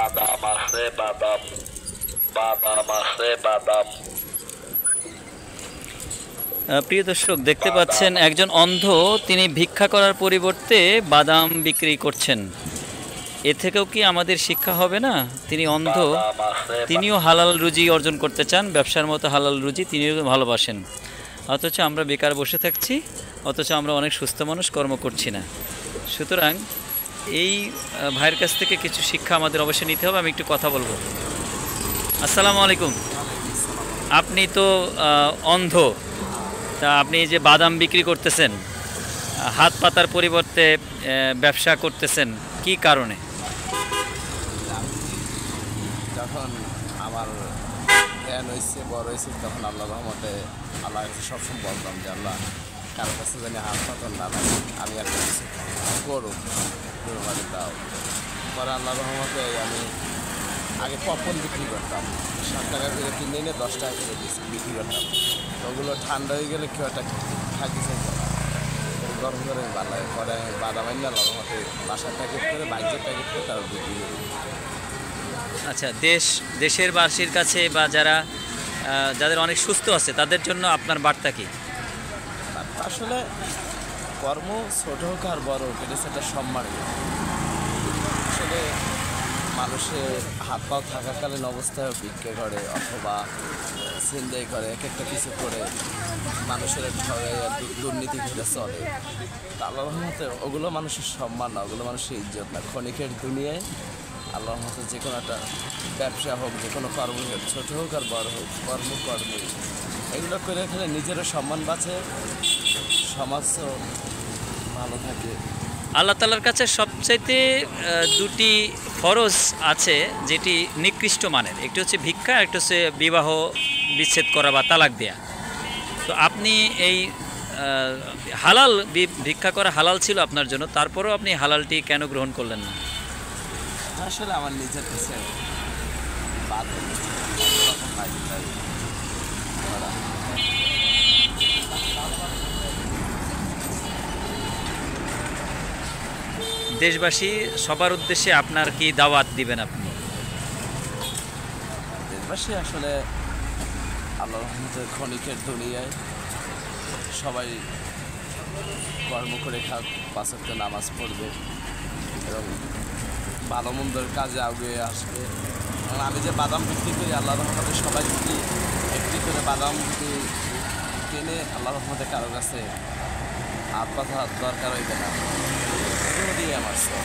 বাদাম আছে, বাদাম, বাদাম আছে, বাদাম। প্রিয় দর্শক, দেখতে পাচ্ছেন একজন অন্ধ তিনি ভিক্ষা করার পরিবর্তে বাদাম বিক্রি করছেন। এ থেকেও কি আমাদের শিক্ষা হবে না? তিনি অন্ধ, বাদাম আছে, তিনিও হালাল রুজি অর্জন করতে চান, ব্যবসার মতো হালাল রুজি তিনিও ভালোবাসেন। অথচ আমরা বেকার বসে থাকছি, অথচ আমরা অনেক সুস্থ মানুষ কর্ম করছি না। সুতরাং এই ভাইয়ের কাছ থেকে কিছু শিক্ষা আমাদের অবশ্যই নিতে হবে। আমি একটু কথা বলবো। আসসালামু আলাইকুম। আপনি তো অন্ধ, তা আপনি যে বাদাম বিক্রি করতেছেন, হাত পাতার পরিবর্তে ব্যবসা করতেছেন, কি কারণে? যখন আমার জ্ঞান হয়েছে, বড় হয়েছে, তখন আল্লাহ রহমতে আল্লাহ সবসময় বলতাম যে আল্লাহ কারো কাছে জানি হাত পাতন না লাগে, আমি একটা কিছু করুক, কুরবানি দাও। পরে আল্লাহ রহমতে আমি আগে পপকর্ন বিক্রি করতাম, 7 টাকা করে কিনে এনে 10 টাকা করে বিক্রি করতাম। তো ওগুলো ঠান্ডা হয়ে গেলে কেউ একটা খাইতে চাইতো না, গরম করে ভালো লাগে। পরে আমি বাদাম আনি আল্লাহ রহমতে বাসার প্যাকেট করে, বাইকের প্যাকেট করে তারপর বিক্রি করি। আচ্ছা, দেশের বাসীর কাছে বা যাদের অনেক সুস্থ আছে তাদের জন্য আপনার বার্তা কি? আসলে কর্ম ছোট হোক আর বড় হোক, এটা সেটা সম্মান। আসলে মানুষের হাত পাও থাকাকালীন অবস্থায় ভিক্ষে করে অথবা ছিনতাই করে, এক একটা কিছু করে মানুষের দুর্নীতি করে চলে। আল্লাহর রহমতে ওগুলো মানুষের সম্মান না, ওগুলো মানুষের ইজ্জত না। ক্ষণিকের দুনিয়ায় আল্লাহর রহমতে যে কোনো একটা ব্যবসা হোক, যে কোনো কর্ম হোক, ছোটো হোক আর বড় হোক, কর্ম এগুলো করে এখানে নিজেরও সম্মান বাঁচে, সমাজও ভালো থাকে। আল্লাহ তাআলার কাছে সবচাইতে দুটি ফরজ আছে যেটি নিকৃষ্ট মানের, একটি হচ্ছে ভিক্ষা, একটা হচ্ছে বিবাহ বিচ্ছেদ করা বা তালাক দেয়া। তো আপনি এই হালাল ভিক্ষা করা হালাল ছিল আপনার জন্য, তারপরেও আপনি হালালটি কেন গ্রহণ করলেন না? আসলে আমার নিজের কাছে বাদ অন্যরকম লাগে, তাই করা। দেশবাসী সবার উদ্দেশ্যে আপনার কি দাওয়াত দিবেন আপনি? দেশবাসী আসলে আল্লাহ রহমতের ক্ষণিকের দুনিয়ায় সবাই কর্ম করে খাক, 5 ওয়াক্ত নামাজ পড়বে এবং ভালো মন্দের কাজে আগে আসবে। এবং আমি যে বাদাম বিক্রি করি, আল্লাহ রহমতে সবাই যদি একটি করে বাদাম যদি কিনে, আল্লাহ রহমতে কারো কাছে হাত পাতা দরকার হইবে না, এগুলো দিয়ে আমার সব।